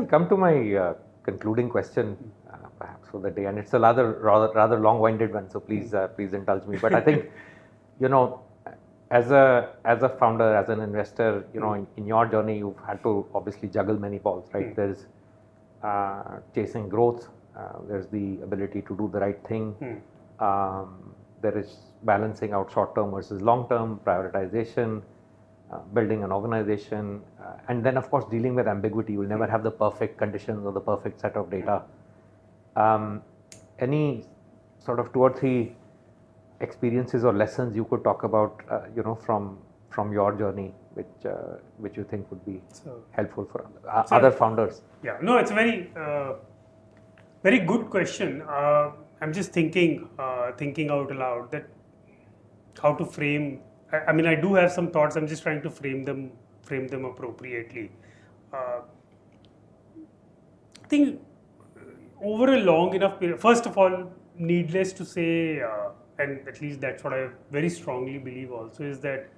come to my concluding question, perhaps for the day, and it's a rather long-winded one. So please indulge me. But I think, as a founder, as an investor, in your journey, you've had to obviously juggle many balls, right? There's chasing growth. There's the ability to do the right thing. There is balancing out short-term versus long-term, prioritization, building an organization, and then of course dealing with ambiguity. You will never have the perfect conditions or the perfect set of data. Any sort of 2 or 3 experiences or lessons you could talk about, from your journey, which you think would be helpful for other founders? Yeah, no, it's a very good question. I'm just thinking out loud that how to frame. I mean, I do have some thoughts. I'm just trying to frame them appropriately. I think over a long enough period. First of all, needless to say, and at least that's what I very strongly believe also, is that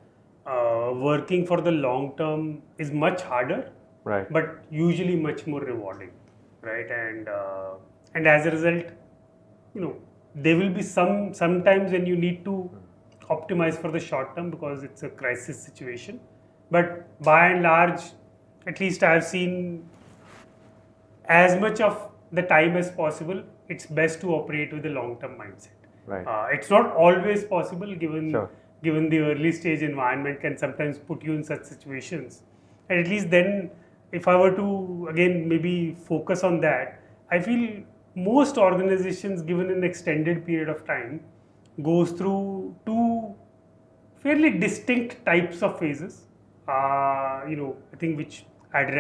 working for the long term is much harder, right? But usually much more rewarding, right? And as a result, there will be sometimes when you need to optimize for the short term because it's a crisis situation. But by and large, at least I've seen as much of the time as possible, it's best to operate with a long-term mindset. Right. It's not always possible given the early stage environment can sometimes put you in such situations. And at least then, if I were to again maybe focus on that, I feel most organizations given an extended period of time goes through 2 fairly distinct types of phases. I think which I'd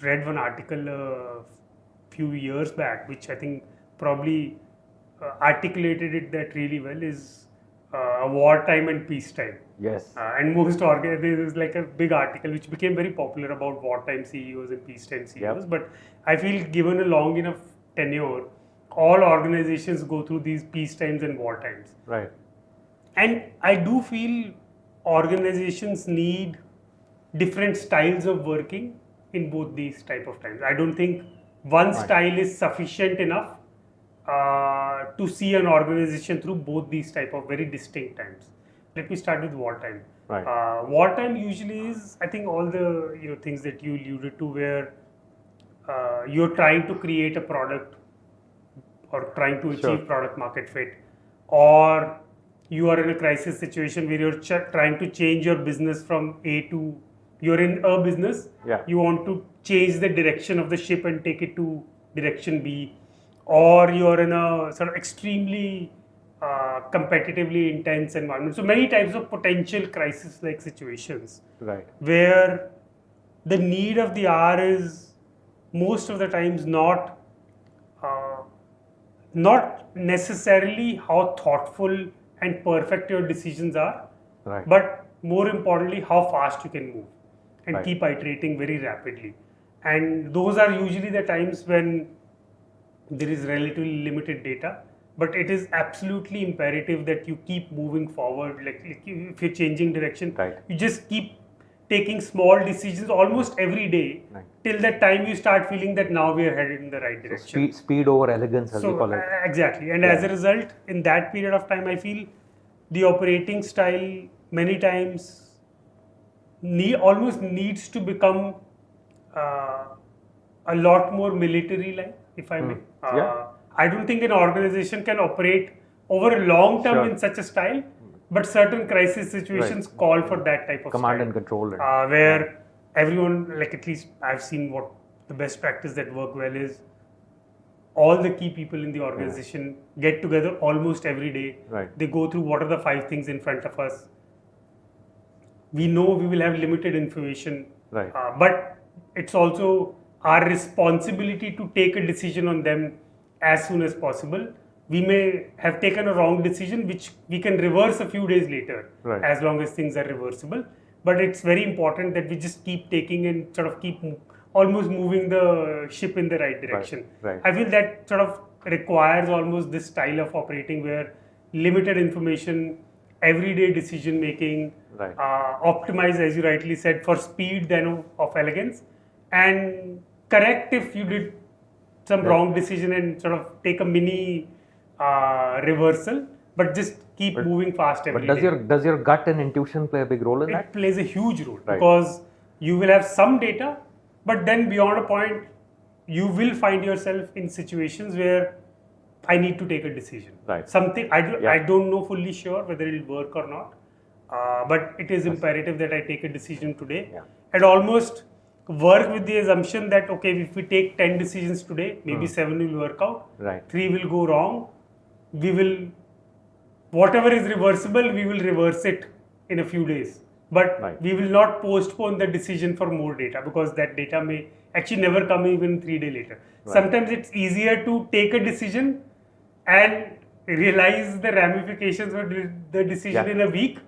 read one article a few years back, which I think probably articulated it that really well, is wartime and peacetime. Yes. And most there's like a big article which became very popular about wartime CEOs and peacetime CEOs. Yep. But I feel given a long enough tenure, all organizations go through these peace times and war times. Right. And I do feel organizations need different styles of working in both these type of times. I don't think one style is sufficient enough to see an organization through both these type of very distinct times. Let me start with wartime. Right. Wartime usually is, I think, all the things that you alluded to, where you're trying to create a product or trying to achieve product market fit, or you are in a crisis situation where you're trying to change your business from A to, you're in a business, you want to change the direction of the ship and take it to direction B, or you're in a sort of extremely competitively intense environment. So many types of potential crisis-like situations, right, where the need of the hour is most of the times not necessarily how thoughtful and perfect your decisions are, right, but more importantly how fast you can move and keep iterating very rapidly. And those are usually the times when there is relatively limited data, but it is absolutely imperative that you keep moving forward. Like if you're changing direction, you just keep taking small decisions almost every day, till that time you start feeling that now we are headed in the right direction. So speed over elegance, as you call it. Exactly. And as a result, in that period of time, I feel the operating style many times almost needs to become a lot more military-like, if I may. I don't think an organization can operate over a long term in such a style, but certain crisis situations call for that type of command style. And control. Where everyone, like at least I've seen what the best practice that work well is, all the key people in the organization get together almost every day. They go through what are the 5 things in front of us. We know we will have limited information, but it's also our responsibility to take a decision on them as soon as possible. We may have taken a wrong decision, which we can reverse a few days later, as long as things are reversible. But it's very important that we just keep taking and sort of keep almost moving the ship in the right direction. I feel that sort of requires almost this style of operating where limited information, everyday decision making, optimize, as you rightly said, for speed then of elegance, and correct if you did some wrong decision and sort of take a mini reversal, but just keep moving fast every day. But does your gut and intuition play a big role in that? It plays a huge role because you will have some data, but then beyond a point, you will find yourself in situations where I need to take a decision. Right. Something I don't know fully sure whether it will work or not, but it is imperative that I take a decision today and almost work with the assumption that okay, if we take 10 decisions today, maybe 7 will work out, 3 will go wrong. We will, whatever is reversible, we will reverse it in a few days. But we will not postpone the decision for more data because that data may actually never come even 3 days later. Sometimes it's easier to take a decision and realize the ramifications of the decision in a week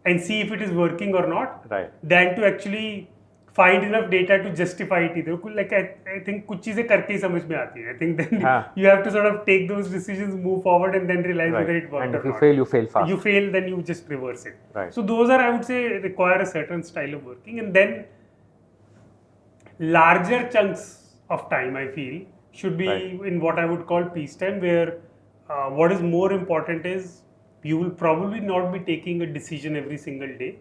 and see if it is working or not than to actually find enough data to justify it either. Like I think कुछ चीजें करके ही समझ में आती है. I think then you have to sort of take those decisions, move forward, and then realize whether it worked or not. And if you fail, you fail fast. You fail, then you just reverse it. So those are, I would say, require a certain style of working, and then larger chunks of time, I feel, should be in what I would call peacetime, where what is more important is you will probably not be taking a decision every single day,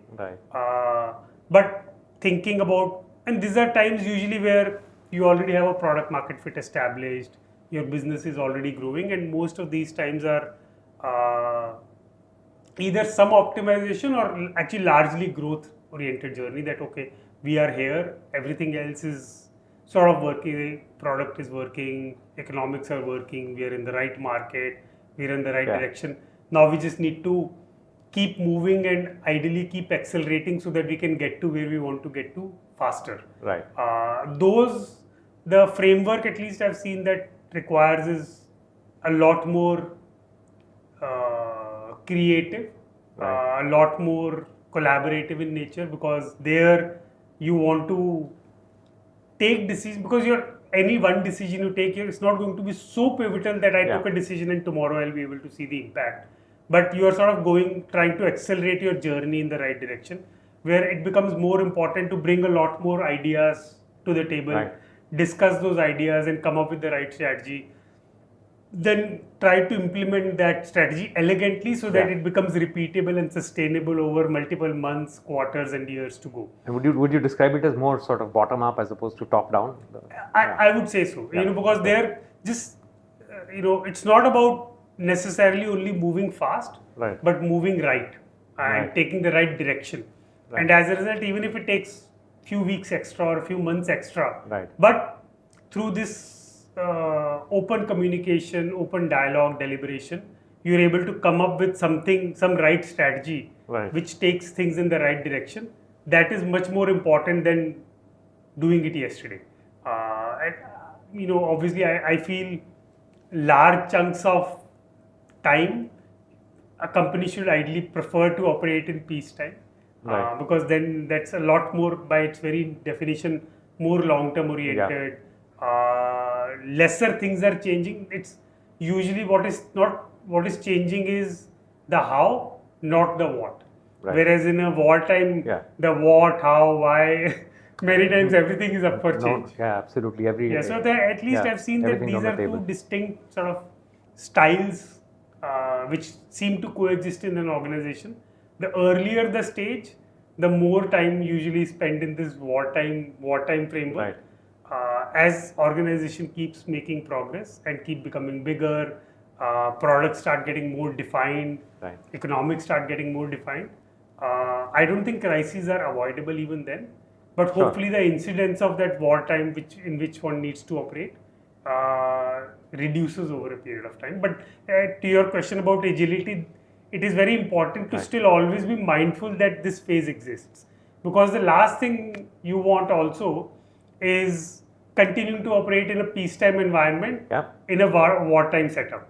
but thinking about, and these are times usually where you already have a product market fit established, your business is already growing, and most of these times are either some optimization or actually largely growth oriented journey that okay, we are here, everything else is sort of working, product is working, economics are working, we are in the right market, we are in the right direction. Now we just need to keep moving and ideally keep accelerating so that we can get to where we want to get to faster. The framework at least I've seen that requires is a lot more creative, a lot more collaborative in nature, because there you want to take decisions, because any one decision you take here, it's not going to be so pivotal that I took a decision and tomorrow I'll be able to see the impact. But you are sort of trying to accelerate your journey in the right direction, where it becomes more important to bring a lot more ideas to the table, discuss those ideas and come up with the right strategy, then try to implement that strategy elegantly so that it becomes repeatable and sustainable over multiple months, quarters and years to go. And would you describe it as more sort of bottom up as opposed to top down? I would say so, because they're just, it's not about necessarily only moving fast, but moving and taking the right direction. And as a result, even if it takes few weeks extra or a few months extra, but through this open communication, open dialogue, deliberation, you're able to come up with some right strategy which takes things in the right direction. That is much more important than doing it yesterday. Obviously I feel large chunks of time a company should ideally prefer to operate in peacetime, because then that's a lot more, by its very definition, more long-term oriented. Lesser things are changing. It's usually what is changing is the how, not the what. Whereas in a wartime, the what, how, why, many times everything is up for change. Absolutely. So at least I've seen that these are two distinct sort of styles which seem to coexist in an organization. The earlier the stage, the more time usually spent in this wartime framework. As organization keeps making progress and keep becoming bigger, products start getting more defined, economics start getting more defined. I don't think crises are avoidable even then, but hopefully the incidence of that wartime in which one needs to operate reduces over a period of time. But to your question about agility, it is very important to still always be mindful that this phase exists, because the last thing you want also is continuing to operate in a peacetime environment in a wartime setup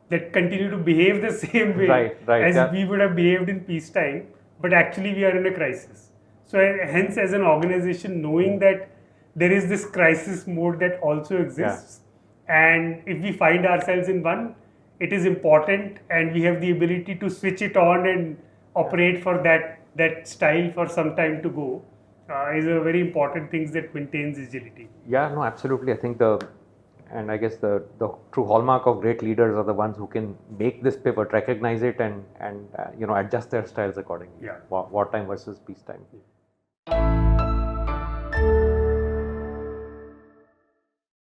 that continue to behave the same way as we would have behaved in peacetime, but actually we are in a crisis. So hence, as an organization, knowing that there is this crisis mode that also exists, and if we find ourselves in one, it is important and we have the ability to switch it on and operate for that style for some time to go. is a very important thing that maintains agility. Yeah, no, absolutely. I think and I guess the true hallmark of great leaders are the ones who can make this pivot, recognize it, and adjust their styles accordingly. Yeah. Wartime versus peacetime.